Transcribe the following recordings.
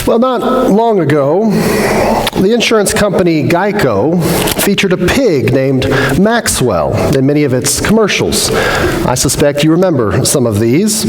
Well, not long ago, the insurance company Geico featured a pig named Maxwell in many of its commercials. I suspect you remember some of these.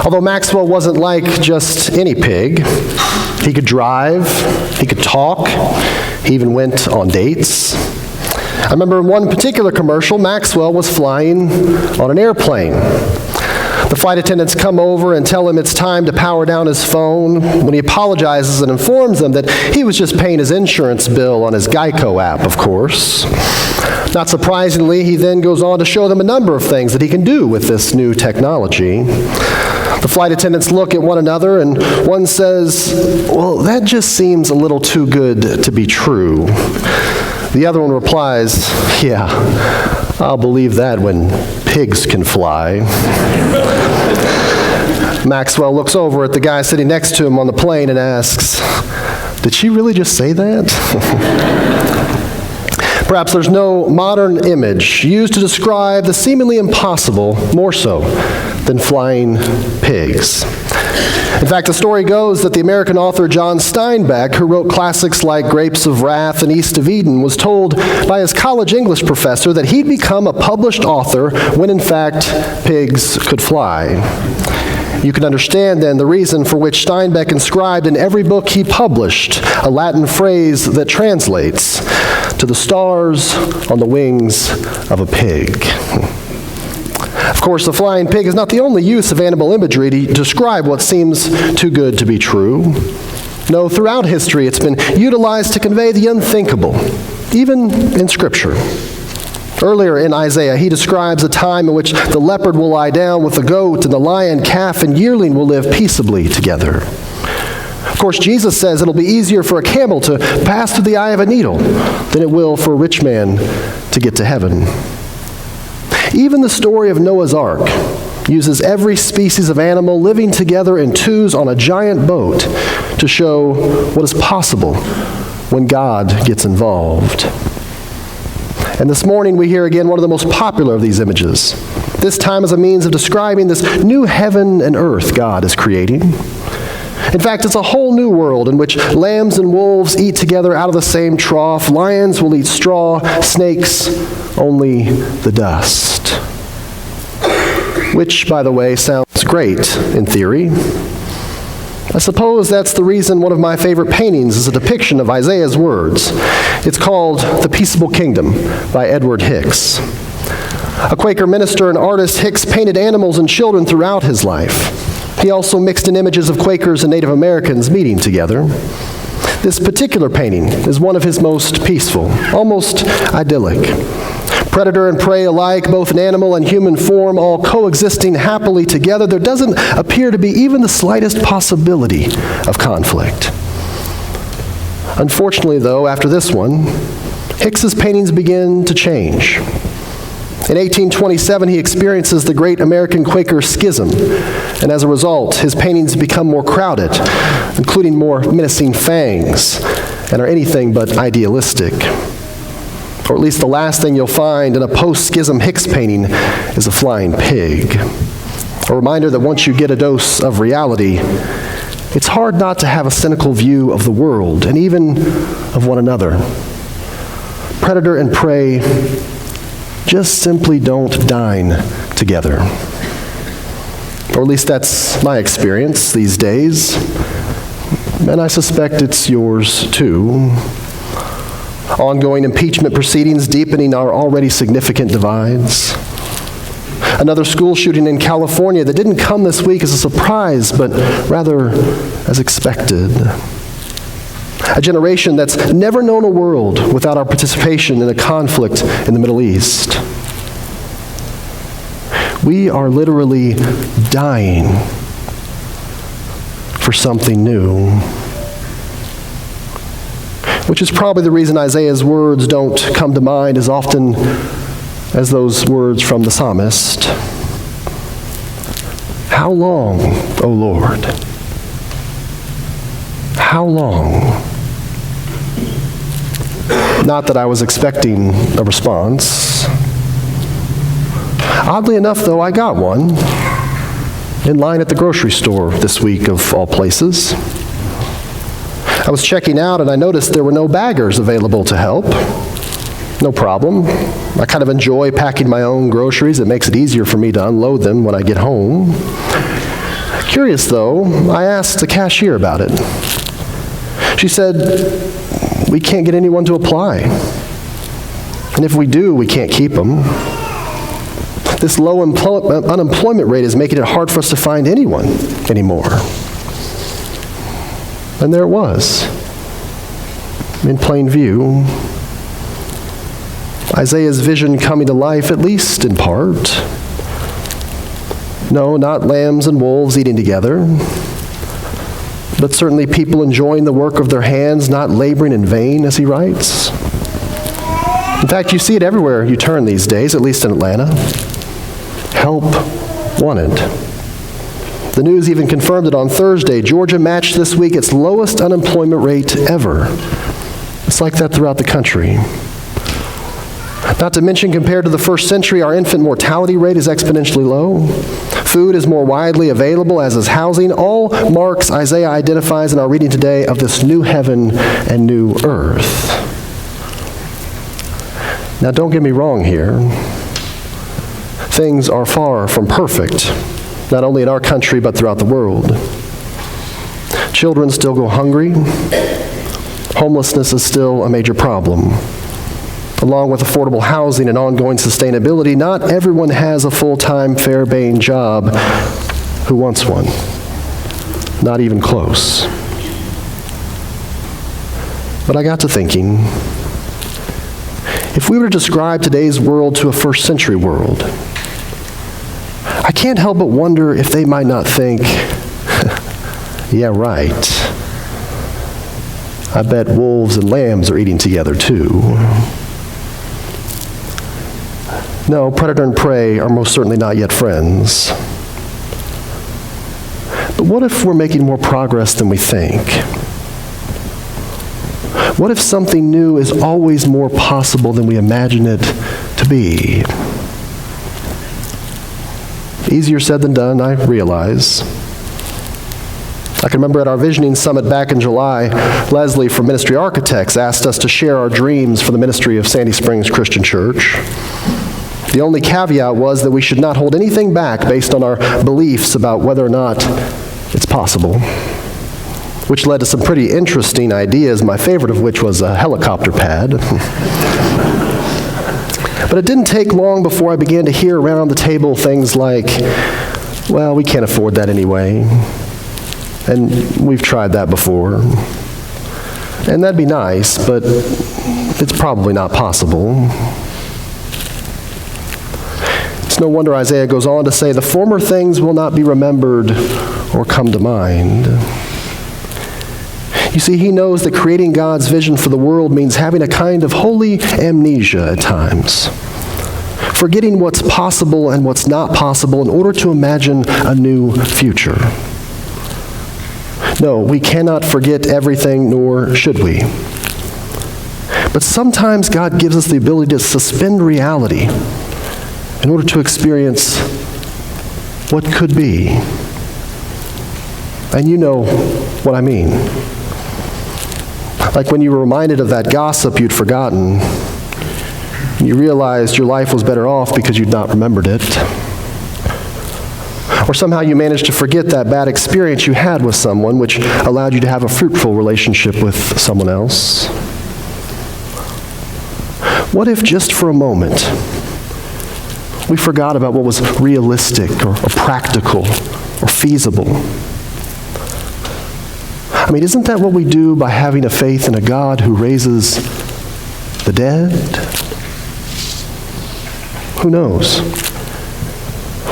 Although Maxwell wasn't like just any pig. He could drive, he could talk, he even went on dates. I remember in one particular commercial, Maxwell was flying on an airplane. The flight attendants come over and tell him it's time to power down his phone when he apologizes and informs them that he was just paying his insurance bill on his Geico app, of course. Not surprisingly, he then goes on to show them a number of things that he can do with this new technology. The flight attendants look at one another and one says, "Well, that just seems a little too good to be true." The other one replies, "Yeah, I'll believe that when pigs can fly." Maxwell looks over at the guy sitting next to him on the plane and asks, "Did she really just say that?" Perhaps there's no modern image used to describe the seemingly impossible more so than flying pigs. In fact, the story goes that the American author John Steinbeck, who wrote classics like Grapes of Wrath and East of Eden, was told by his college English professor that he'd become a published author when in fact pigs could fly. You can understand then the reason for which Steinbeck inscribed in every book he published a Latin phrase that translates to the stars on the wings of a pig. Of course, the flying pig is not the only use of animal imagery to describe what seems too good to be true. No, throughout history it's been utilized to convey the unthinkable, even in Scripture. Earlier in Isaiah, he describes a time in which the leopard will lie down with the goat, and the lion, calf, and yearling will live peaceably together. Of course, Jesus says it'll be easier for a camel to pass through the eye of a needle than it will for a rich man to get to heaven. Even the story of Noah's Ark uses every species of animal living together in twos on a giant boat to show what is possible when God gets involved. And this morning we hear again one of the most popular of these images, this time as a means of describing this new heaven and earth God is creating. In fact, it's a whole new world in which lambs and wolves eat together out of the same trough, lions will eat straw, snakes only the dust. Which, by the way, sounds great in theory. I suppose that's the reason one of my favorite paintings is a depiction of Isaiah's words. It's called The Peaceable Kingdom by Edward Hicks. A Quaker minister and artist, Hicks painted animals and children throughout his life. He also mixed in images of Quakers and Native Americans meeting together. This particular painting is one of his most peaceful, almost idyllic. Predator and prey alike, both in animal and human form, all coexisting happily together. There doesn't appear to be even the slightest possibility of conflict. Unfortunately, though, after this one, Hicks's paintings begin to change. In 1827, he experiences the great American Quaker Schism, and as a result, his paintings become more crowded, including more menacing fangs, and are anything but idealistic. Or at least the last thing you'll find in a post-schism Hicks painting is a flying pig. A reminder that once you get a dose of reality, it's hard not to have a cynical view of the world and even of one another. Predator and prey just simply don't dine together. Or at least that's my experience these days, and I suspect it's yours too. Ongoing impeachment proceedings deepening our already significant divides. Another school shooting in California that didn't come this week as a surprise, but rather as expected. A generation that's never known a world without our participation in a conflict in the Middle East. We are literally dying for something new. Which is probably the reason Isaiah's words don't come to mind as often as those words from the psalmist. How long, O Lord? How long? Not that I was expecting a response. Oddly enough, though, I got one in line at the grocery store this week, of all places. I was checking out and I noticed there were no baggers available to help. No problem. I kind of enjoy packing my own groceries. It makes it easier for me to unload them when I get home. Curious though, I asked the cashier about it. She said, "We can't get anyone to apply. And if we do, we can't keep them. This low unemployment rate is making it hard for us to find anyone anymore." And there it was, in plain view. Isaiah's vision coming to life, at least in part. No, not lambs and wolves eating together, but certainly people enjoying the work of their hands, not laboring in vain, as he writes. In fact, you see it everywhere you turn these days, at least in Atlanta. Help wanted. The news even confirmed that on Thursday, Georgia matched this week its lowest unemployment rate ever. It's like that throughout the country. Not to mention, compared to the first century, our infant mortality rate is exponentially low. Food is more widely available, as is housing. All marks Isaiah identifies in our reading today of this new heaven and new earth. Now, don't get me wrong here. Things are far from perfect, not only in our country, but throughout the world. Children still go hungry. Homelessness is still a major problem. Along with affordable housing and ongoing sustainability, not everyone has a full-time, fair-paying job who wants one. Not even close. But I got to thinking, if we were to describe today's world to a first century world, I can't help but wonder if they might not think, yeah, right. I bet wolves and lambs are eating together too. No, predator and prey are most certainly not yet friends. But what if we're making more progress than we think? What if something new is always more possible than we imagine it to be? Easier said than done, I realize. I can remember at our Visioning Summit back in July, Leslie from Ministry Architects asked us to share our dreams for the ministry of Sandy Springs Christian Church. The only caveat was that we should not hold anything back based on our beliefs about whether or not it's possible, which led to some pretty interesting ideas, my favorite of which was a helicopter pad. But it didn't take long before I began to hear around the table things like, well, we can't afford that anyway, and we've tried that before, and that'd be nice, but it's probably not possible. It's no wonder Isaiah goes on to say, the former things will not be remembered or come to mind. You see, he knows that creating God's vision for the world means having a kind of holy amnesia at times, forgetting what's possible and what's not possible in order to imagine a new future. No, we cannot forget everything, nor should we. But sometimes God gives us the ability to suspend reality in order to experience what could be. And you know what I mean. Like when you were reminded of that gossip you'd forgotten, you realized your life was better off because you'd not remembered it. Or somehow you managed to forget that bad experience you had with someone, which allowed you to have a fruitful relationship with someone else. What if just for a moment we forgot about what was realistic or practical or feasible? I mean, isn't that what we do by having a faith in a God who raises the dead? Who knows?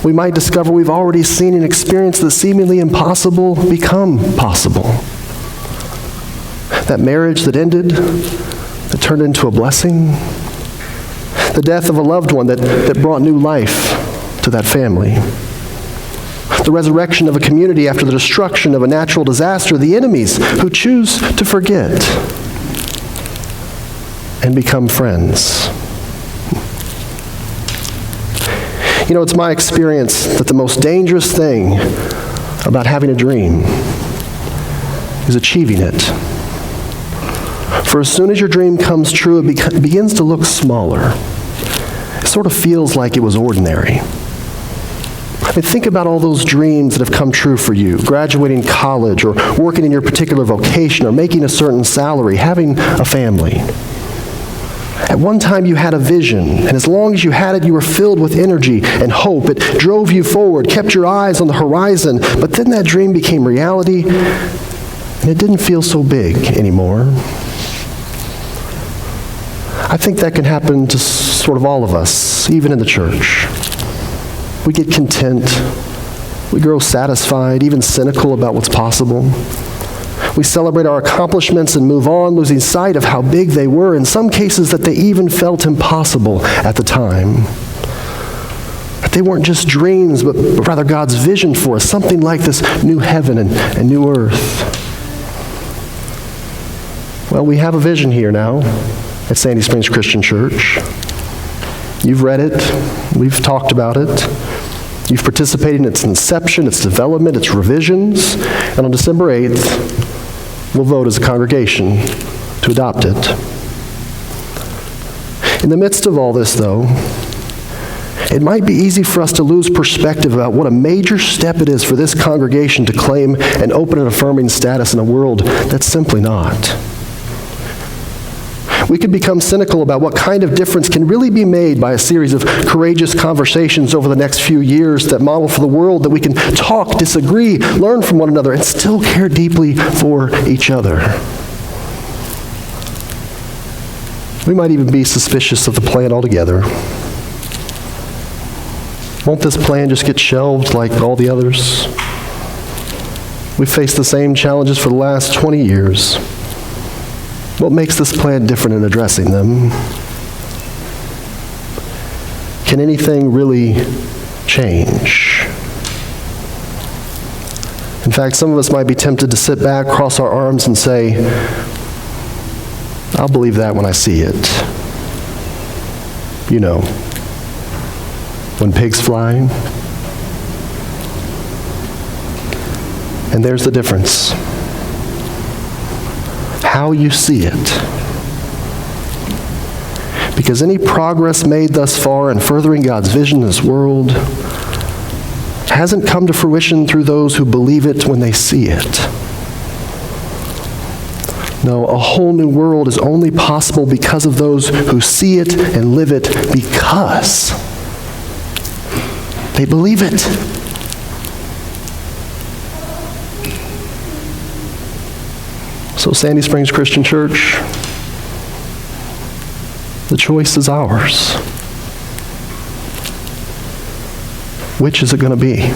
We might discover we've already seen and experienced the seemingly impossible become possible. That marriage that ended, that turned into a blessing. The death of a loved one that brought new life to that family. The resurrection of a community after the destruction of a natural disaster. The enemies who choose to forget and become friends. You know, it's my experience that the most dangerous thing about having a dream is achieving it For as soon as your dream comes true, it begins to look smaller. It sort of feels like it was ordinary. I mean, think about all those dreams that have come true for you, graduating college or working in your particular vocation or making a certain salary, having a family. At one time you had a vision, and as long as you had it, you were filled with energy and hope. It drove you forward, kept your eyes on the horizon, but then that dream became reality, and it didn't feel so big anymore. I think that can happen to sort of all of us, even in the church. We get content, we grow satisfied, even cynical about what's possible. We celebrate our accomplishments and move on, losing sight of how big they were, in some cases that they even felt impossible at the time. But they weren't just dreams, but rather God's vision for us, something like this new heaven and new earth. Well, we have a vision here now at Sandy Springs Christian Church. You've read it, we've talked about it. You've participated in its inception, its development, its revisions, and on December 8th, we'll vote as a congregation to adopt it. In the midst of all this, though, it might be easy for us to lose perspective about what a major step it is for this congregation to claim an open and affirming status in a world that's simply not. We could become cynical about what kind of difference can really be made by a series of courageous conversations over the next few years that model for the world that we can talk, disagree, learn from one another, and still care deeply for each other. We might even be suspicious of the plan altogether. Won't this plan just get shelved like all the others? We've faced the same challenges for the last 20 years. What makes this plan different in addressing them? Can anything really change? In fact, some of us might be tempted to sit back, cross our arms, and say, I'll believe that when I see it. You know, when pigs fly. And there's the difference. How you see it. Because any progress made thus far in furthering God's vision in this world hasn't come to fruition through those who believe it when they see it. No, a whole new world is only possible because of those who see it and live it because they believe it. So Sandy Springs Christian Church, the choice is ours. Which is it going to be?